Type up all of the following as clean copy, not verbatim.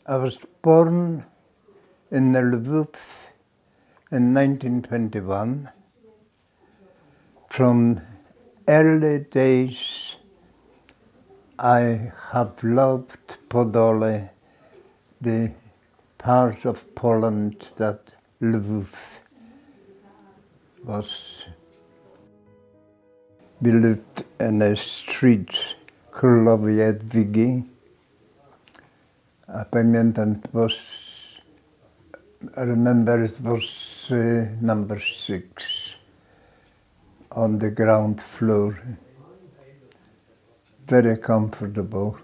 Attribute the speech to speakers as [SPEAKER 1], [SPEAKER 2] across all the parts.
[SPEAKER 1] I was born in Lviv in 1921. From early days, I have loved Podole, the part of Poland that Lviv was. We lived in a street Królowej Jadwigi. I remember it was number 6 on the ground floor. Very comfortable.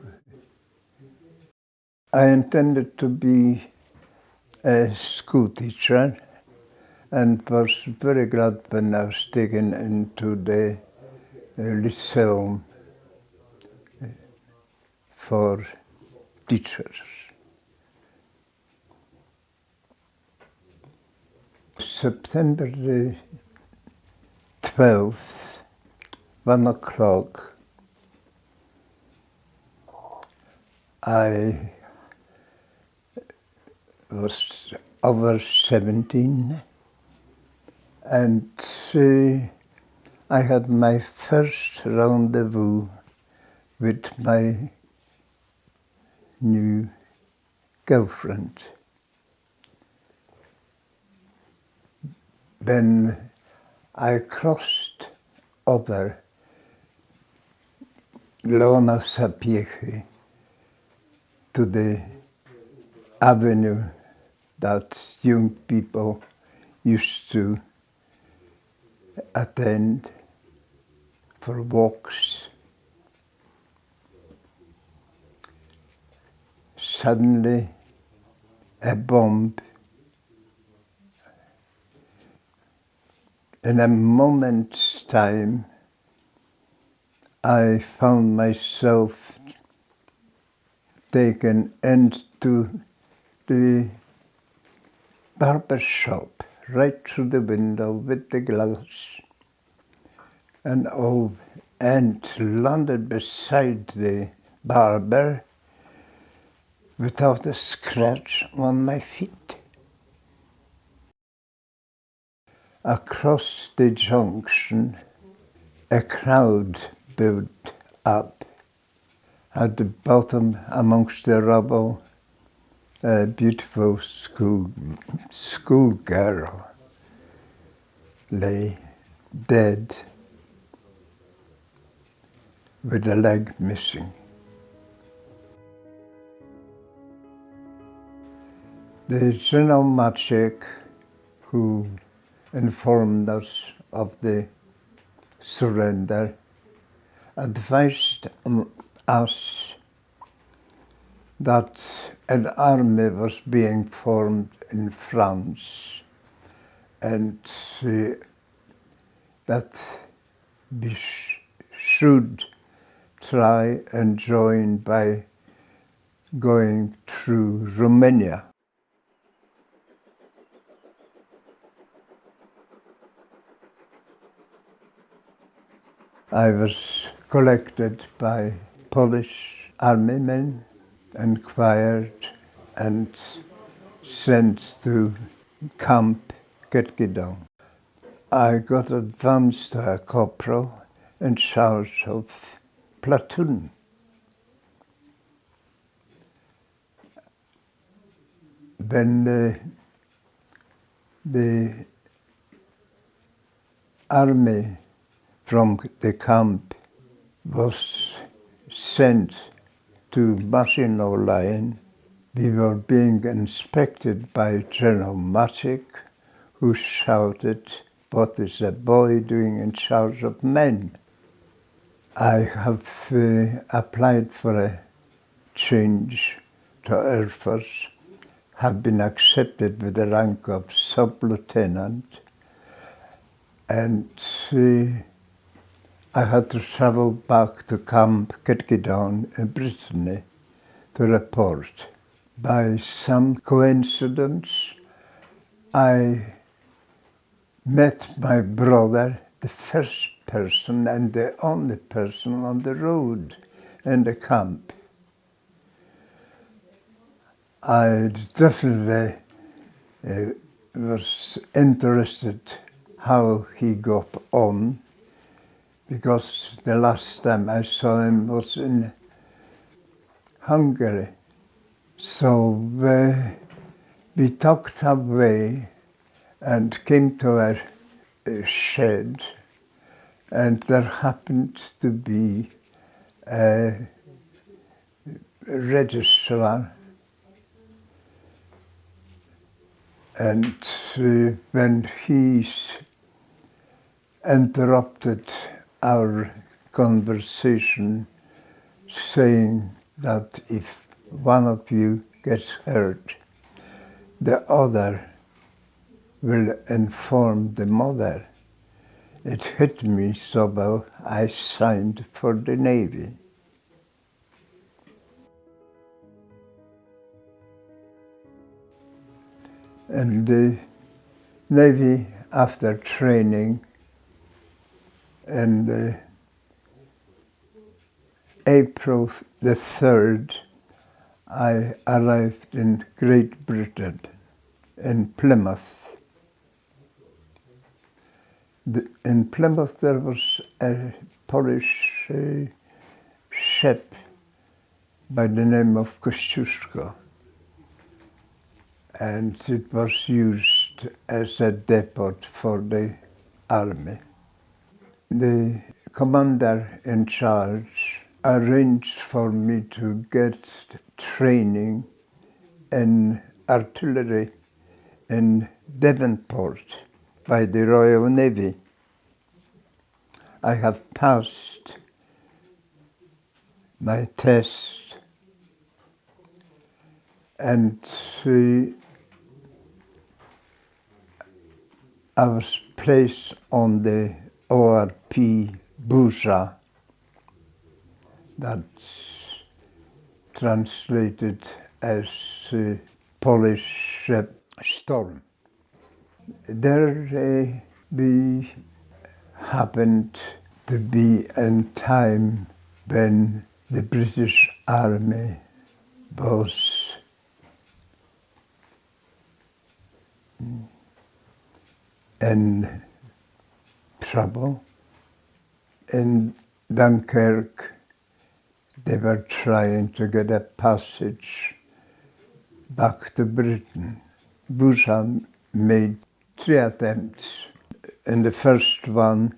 [SPEAKER 1] I intended to be a school teacher and was very glad when I was taken into the Lyceum for teachers. September the 12th, 1 o'clock, I was over 17 and I had my first rendezvous with my new girlfriend. Then I crossed over Leona Sapiechy to the avenue that young people used to attend for walks. Suddenly, a bomb. In a moment's time, I found myself taken into the barber shop, right through the window with the glass, and landed beside the barber without a scratch on my feet. Across the junction, a crowd built up. At the bottom, amongst the rubble, a beautiful schoolgirl lay dead with a leg missing. The General Maciek, who informed us of the surrender, advised us that an army was being formed in France and that we should try and join by going through Romania. I was collected by Polish army men, inquired and sent to Camp Ketkidown. I got advanced to a corporal in charge of platoon. When the army from the camp was sent to Maginot Line, we were being inspected by General Maciek, who shouted, "What is a boy doing in charge of men?" I have applied for a change to Air Force, have been accepted with the rank of sub-lieutenant, and I had to travel back to Camp Ketkidown in Brittany to report. By some coincidence, I met my brother, the first person and the only person on the road in the camp. I definitely was interested how he got on, because the last time I saw him was in Hungary. So we talked away and came to a shed, and there happened to be a registrar. And when he interrupted our conversation, saying that if one of you gets hurt, the other will inform the mother. It hit me so well, I signed for the Navy. And the Navy, after training, and April the 3rd, I arrived in Great Britain, in Plymouth. In Plymouth there was a Polish ship by the name of Kościuszko, and it was used as a depot for the army. The commander in charge arranged for me to get training in artillery in Devonport by the Royal Navy. I have passed my test, and I was placed on the ORP Burza, that's translated as Polish Storm. There we happened to be in time when the British Army was in trouble. In Dunkirk, they were trying to get a passage back to Britain. Burza made 3 attempts. In the first one,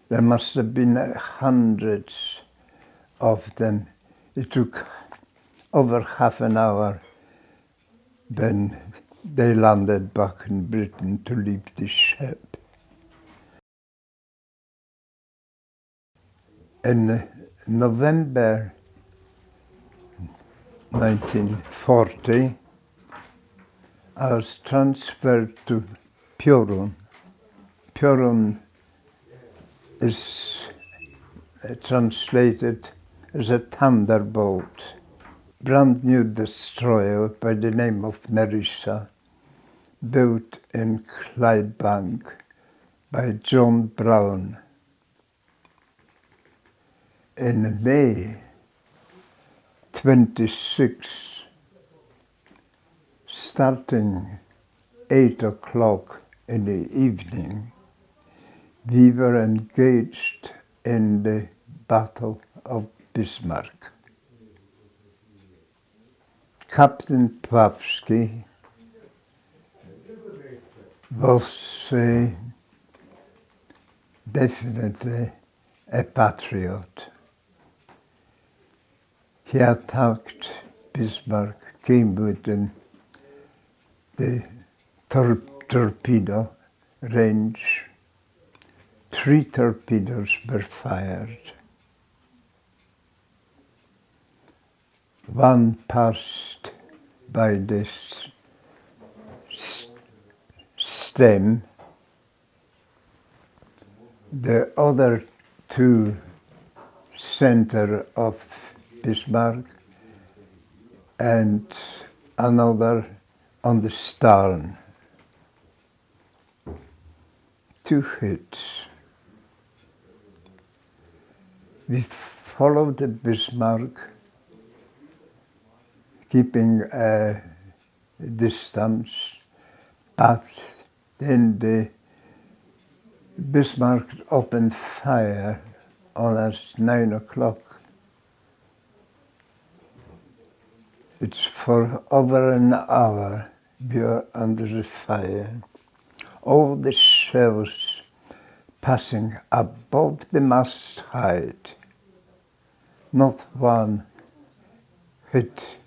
[SPEAKER 1] there must have been hundreds of them. It took over half an hour when they landed back in Britain to leave the ship. In November 1940, I was transferred to Piorun. Piorun is translated as a thunderbolt. Brand new destroyer by the name of Nerissa, built in Clydebank by John Brown. In May 26, starting 8 o'clock in the evening, we were engaged in the Battle of Bismarck. Captain Pawlowski was definitely a patriot. He attacked Bismarck, came within the torpedo range. 3 torpedoes were fired. One passed by this stem. The other 2 center of Bismarck, and another on the stern. 2 hits. We followed the Bismarck, keeping a distance, but then the Bismarck opened fire on us 9 o'clock. It's for over an hour we are under the fire. All the shells passing above the mast height. Not one hit.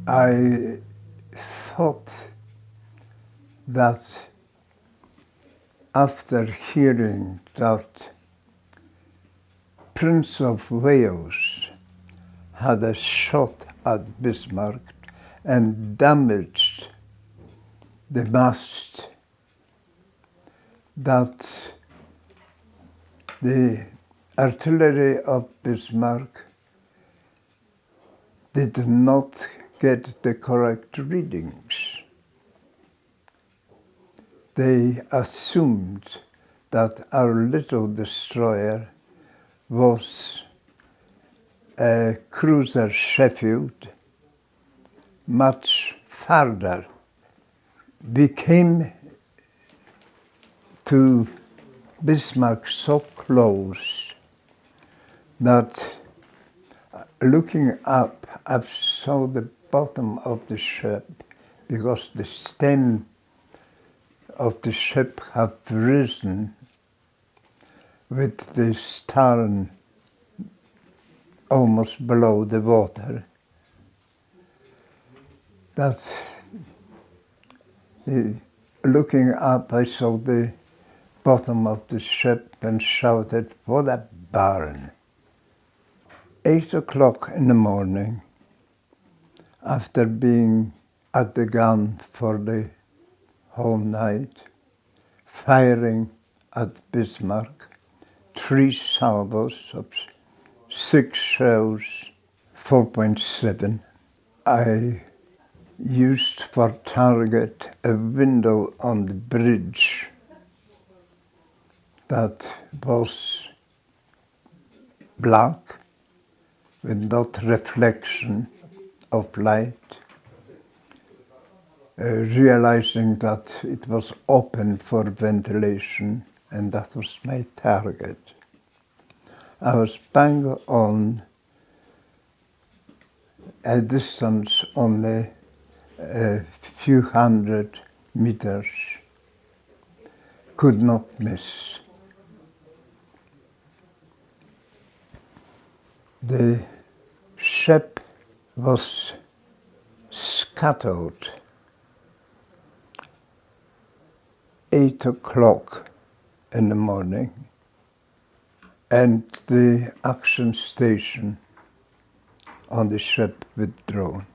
[SPEAKER 1] I thought that after hearing that Prince of Wales had a shot at Bismarck and damaged the mast, that the artillery of Bismarck did not get the correct readings. They assumed that our little destroyer was a cruiser Sheffield, much farther. We came to Bismarck so close that looking up, I saw the bottom of the ship because the stem of the ship had risen with the stern almost below the water. But looking up, I saw the bottom of the ship and shouted, "What a barn!" 8 o'clock in the morning, after being at the gun for the whole night, firing at Bismarck, 3 salvos of 6 shells, 4.7. I used for target a window on the bridge that was black with not reflection of light, realizing that it was open for ventilation, and that was my target. I was bang on a distance only a few hundred meters, could not miss. The ship was scattered 8 o'clock in the morning, and the action station on the ship withdrawn.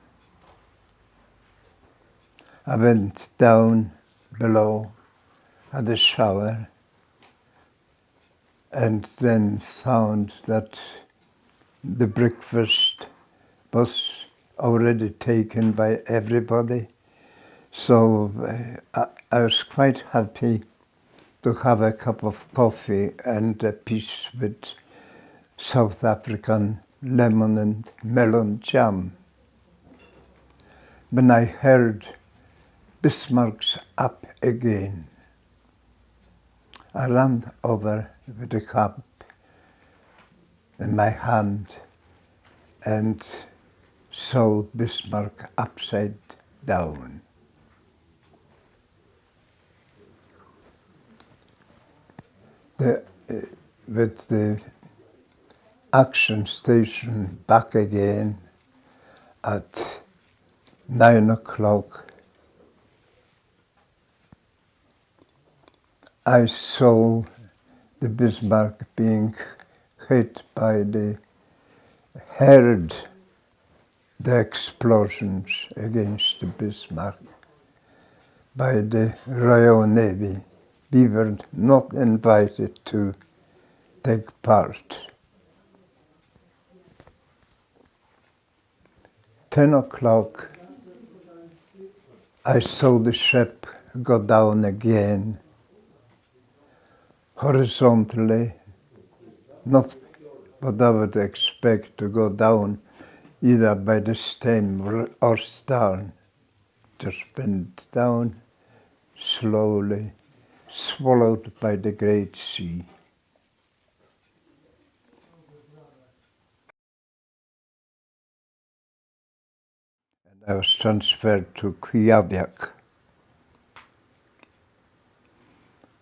[SPEAKER 1] I went down below, had a shower, and then found that the breakfast was already taken by everybody. So I was quite happy to have a cup of coffee and a piece with South African lemon and melon jam. When I heard Bismarck's up again, I ran over with the cup in my hand and saw Bismarck upside down. With the action station back again at 9 o'clock, I saw the Bismarck being hit by heard the explosions against the Bismarck by the Royal Navy. We were not invited to take part. 10 o'clock, I saw the ship go down again, horizontally, not what I would expect to go down either by the stem or stern. Just went down slowly, swallowed by the great sea. And I was transferred to Kwiawiak.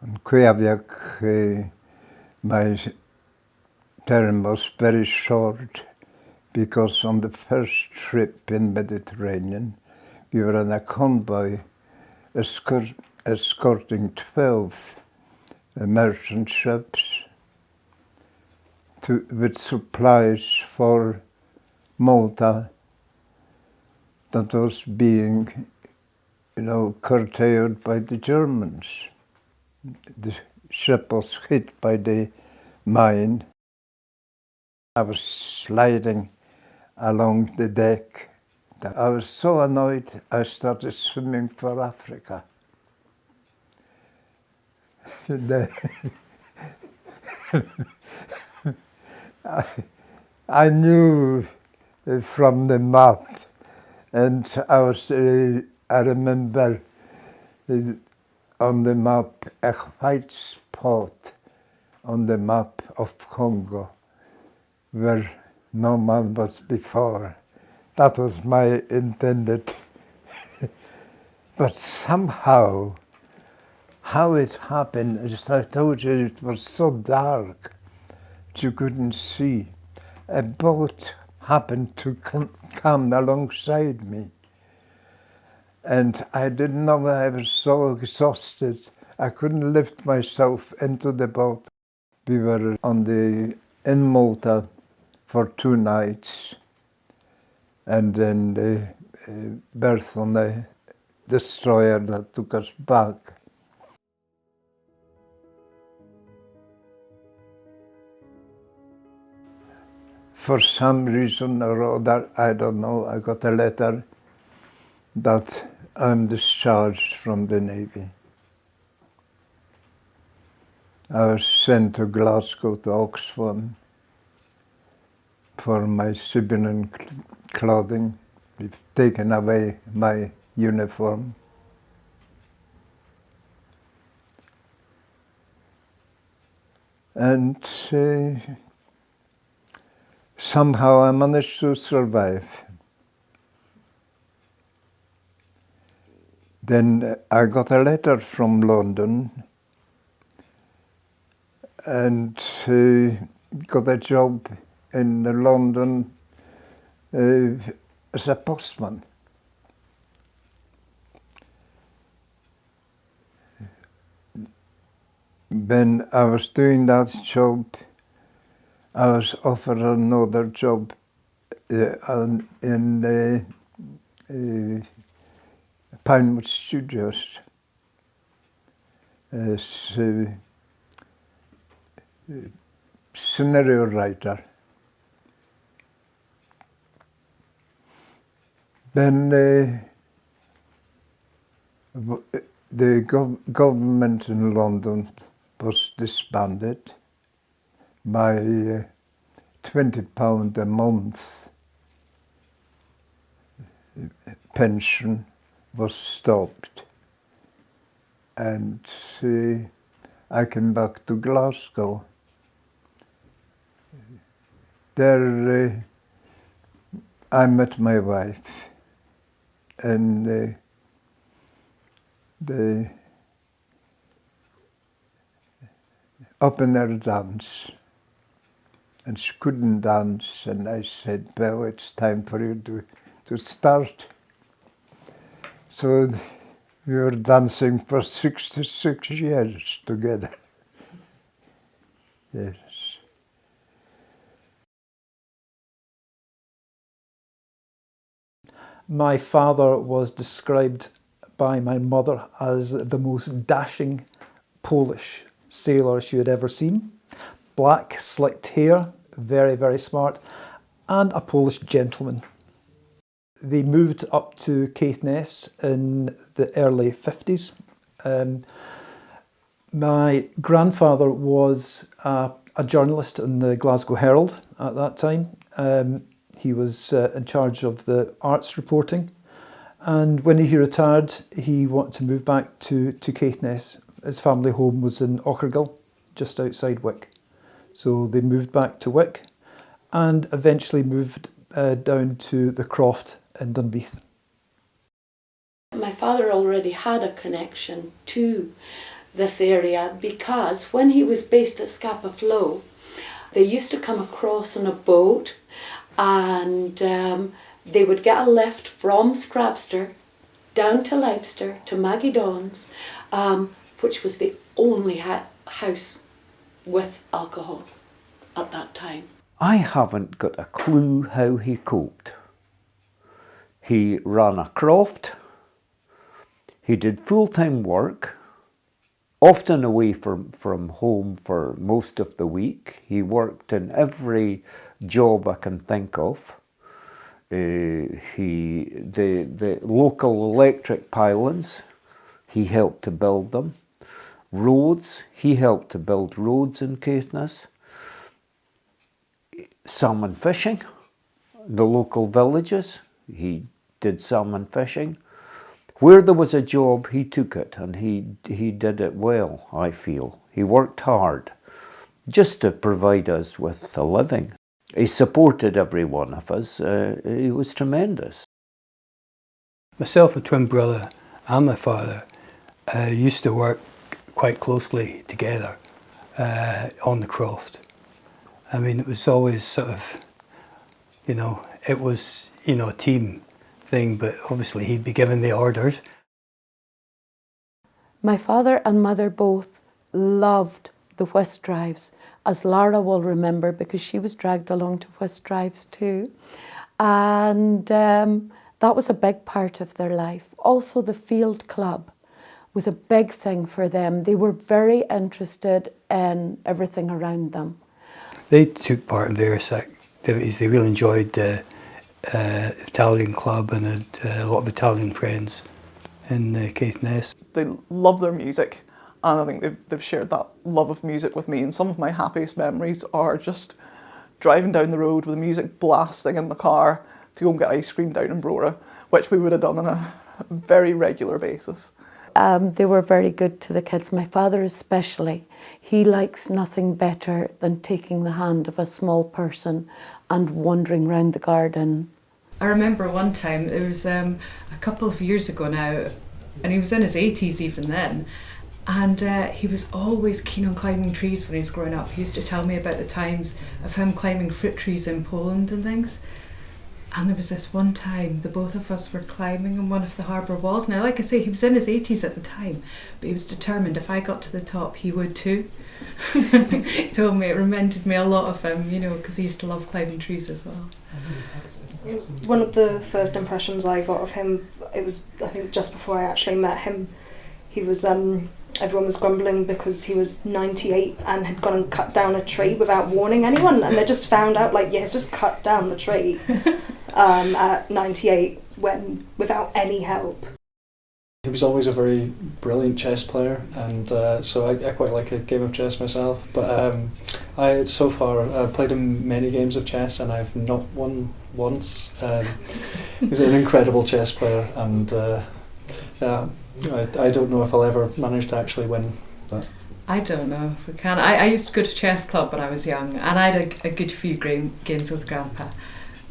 [SPEAKER 1] In Kwiawiak, my term was very short because on the first trip in Mediterranean, we were on a convoy escorting 12 merchant ships with supplies for Malta that was being, curtailed by the Germans. The ship was hit by the mine. I was sliding along the deck. I was so annoyed, I started swimming for Africa. I knew from the map, and I remember on the map a white spot on the map of Congo where no man was before. That was my intended. But somehow, how it happened, as I told you, it was so dark that you couldn't see. A boat happened to come alongside me. And I didn't know that I was so exhausted. I couldn't lift myself into the boat. We were in Malta for 2 nights, and then the berth on the destroyer that took us back. For some reason or other, I don't know, I got a letter that I'm discharged from the Navy. I was sent to Glasgow, to Oxford, for my civilian clothing. They've taken away my uniform. And somehow I managed to survive. Then I got a letter from London and got a job in London as a postman. When I was doing that job, I was offered another job in Pinewood Studios as scenario writer. Then the government in London was disbanded. My £20 a month pension was stopped, and I came back to Glasgow. There I met my wife, and the open-air dance, and she couldn't dance, and I said, well, it's time for you to start. So we were dancing for 66 years together. Yes.
[SPEAKER 2] My father was described by my mother as the most dashing Polish sailor she had ever seen. Black, slicked hair, very, very smart, and a Polish gentleman. They moved up to Caithness in the early 50s. My grandfather was a a journalist in the Glasgow Herald at that time. He was in charge of the arts reporting. And when he retired, he wanted to move back to Caithness. His family home was in Auchergill, just outside Wick. So they moved back to Wick and eventually moved down to the Croft in Dunbeath.
[SPEAKER 3] My father already had a connection to this area because when he was based at Scapa Flow, they used to come across on a boat and they would get a lift from Scrabster down to Leibster to Maggie Dawn's, which was the only house with alcohol at that time.
[SPEAKER 4] I haven't got a clue how he coped. He ran a croft, he did full-time work, often away from home for most of the week. He worked in every job I can think of. The local electric pylons, he helped to build them. Roads, he helped to build roads in Caithness. Salmon fishing, the local villages, he did salmon fishing. Where there was a job, he took it, and he did it well, I feel. He worked hard just to provide us with a living. He supported every one of us. He was tremendous.
[SPEAKER 5] Myself, my twin brother, and my father used to work quite closely together on the croft. I mean, it was always sort of, it was, a team thing, but obviously he'd be given the orders.
[SPEAKER 3] My father and mother both loved the whist drives, as Lara will remember because she was dragged along to whist drives too. And that was a big part of their life. Also the field club was a big thing for them. They were very interested in everything around them.
[SPEAKER 5] They took part in various activities. They really enjoyed the Italian club and had a lot of Italian friends in Caithness.
[SPEAKER 6] They love their music, and I think they've shared that love of music with me, and some of my happiest memories are just driving down the road with the music blasting in the car to go and get ice cream down in Brora, which we would have done on a very regular basis.
[SPEAKER 3] They were very good to the kids, my father especially. He likes nothing better than taking the hand of a small person and wandering round the garden.
[SPEAKER 7] I remember one time, it was a couple of years ago now, and he was in his 80s even then, and he was always keen on climbing trees when he was growing up. He used to tell me about the times of him climbing fruit trees in Poland and things. And there was this one time, the both of us were climbing on one of the harbour walls. Now, like I say, he was in his 80s at the time, but he was determined if I got to the top, he would too. He told me it reminded me a lot of him, because he used to love climbing trees as well.
[SPEAKER 8] One of the first impressions I got of him, it was, I think, just before I actually met him. He was, everyone was grumbling because he was 98 and had gone and cut down a tree without warning anyone, and they just found out, he's just cut down the tree at 98 without any help.
[SPEAKER 9] He was always a very brilliant chess player, and so I quite like a game of chess myself. But I so far played him many games of chess, and I've not won once. He's an incredible chess player, and I don't know if I'll ever manage to actually win that.
[SPEAKER 7] I don't know if we can. I used to go to chess club when I was young, and I had a good few games with Grandpa.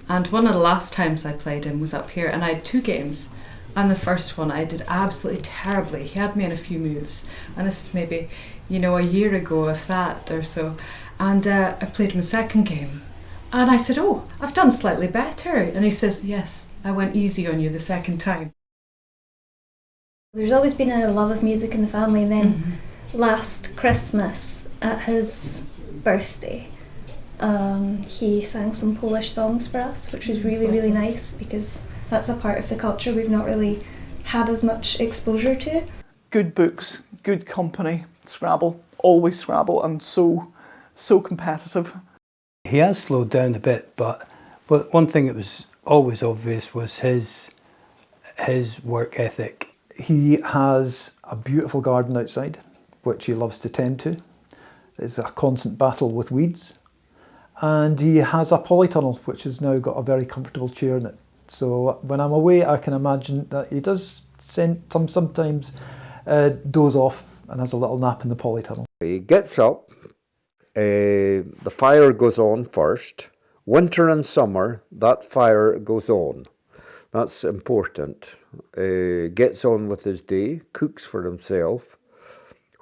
[SPEAKER 7] And one of the last times I played him was up here, and I had 2 games. And the first one I did absolutely terribly. He had me in a few moves, and this is maybe, a year ago, if that or so. And I played him a second game, and I said, "Oh, I've done slightly better." And he says, "Yes, I went easy on you the second time."
[SPEAKER 10] There's always been a love of music in the family, and then last Christmas at his birthday, he sang some Polish songs for us, which was really, really nice because that's a part of the culture we've not really had as much exposure to.
[SPEAKER 6] Good books, good company, Scrabble, always Scrabble, and so competitive.
[SPEAKER 5] He has slowed down a bit, but one thing that was always obvious was his work ethic.
[SPEAKER 2] He has a beautiful garden outside, which he loves to tend to. It's a constant battle with weeds. And he has a polytunnel, which has now got a very comfortable chair in it. So when I'm away, I can imagine that he does sometimes doze off and has a little nap in the polytunnel.
[SPEAKER 4] He gets up, the fire goes on first. Winter and summer, that fire goes on. That's important. Gets on with his day, cooks for himself,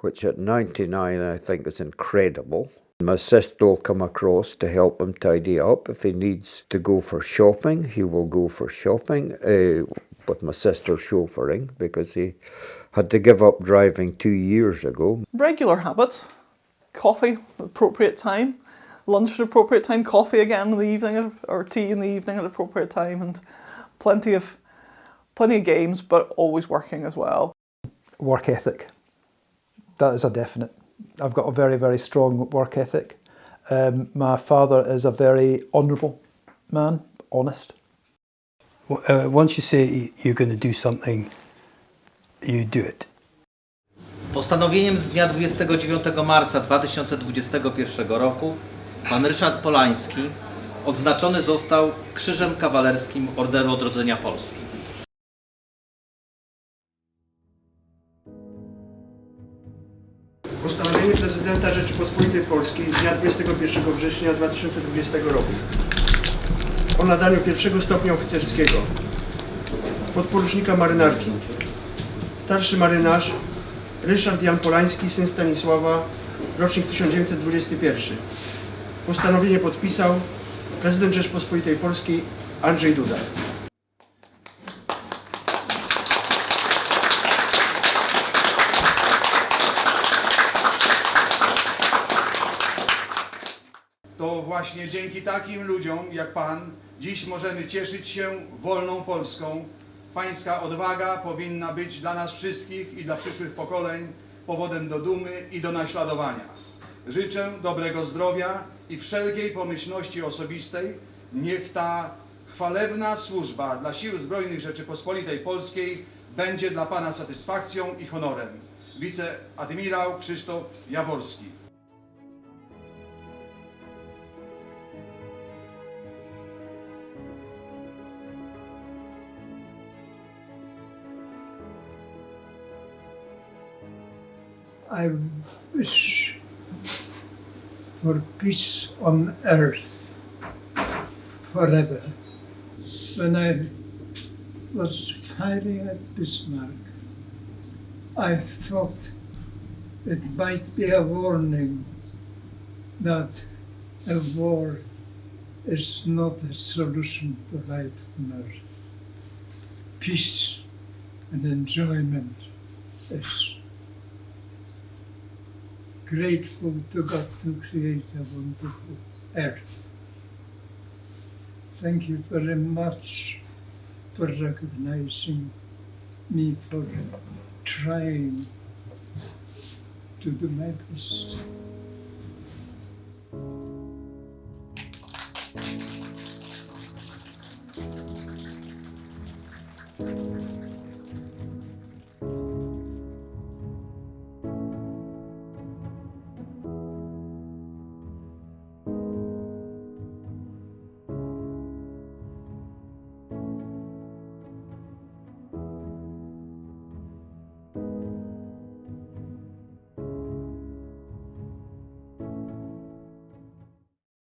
[SPEAKER 4] which at 99 I think is incredible. My sister will come across to help him tidy up. If he needs to go for shopping, he will go for shopping with my sister chauffeuring, because he had to give up driving 2 years ago.
[SPEAKER 6] Regular habits: coffee at appropriate time, lunch at appropriate time, coffee again in the evening, or tea in the evening at appropriate time, and plenty of games, but always working as well.
[SPEAKER 2] Work ethic. That is a definite. I've got a very, very strong work ethic. My father is a very honourable man, honest.
[SPEAKER 5] Once you say you're going to do something, you do it.
[SPEAKER 11] Postanowieniem z dnia 29 marca 2021 roku pan Richard Polanski odznaczony został Krzyżem Kawalerskim Orderu Odrodzenia Polski.
[SPEAKER 12] Postanowienie prezydenta Rzeczypospolitej Polskiej z dnia 21 września 2020 roku o nadaniu pierwszego stopnia oficerskiego podporucznika marynarki, starszy marynarz Ryszard Jan Polański, syn Stanisława, rocznik 1921. Postanowienie podpisał prezydent Rzeczypospolitej Polskiej Andrzej Duda.
[SPEAKER 13] To właśnie dzięki takim ludziom jak Pan dziś możemy cieszyć się wolną Polską. Pańska odwaga powinna być dla nas wszystkich i dla przyszłych pokoleń powodem do dumy i do naśladowania. Życzę dobrego zdrowia i wszelkiej pomyślności osobistej. Niech ta chwalebna służba dla Sił Zbrojnych Rzeczypospolitej Polskiej będzie dla Pana satysfakcją i honorem. Wiceadmirał Krzysztof Jaworski.
[SPEAKER 1] I wish for peace on earth forever. When I was fighting at Bismarck, I thought it might be a warning that a war is not a solution to life on earth. Peace and enjoyment is. Grateful to God to create a wonderful earth. Thank you very much for recognizing me, for trying to do my best.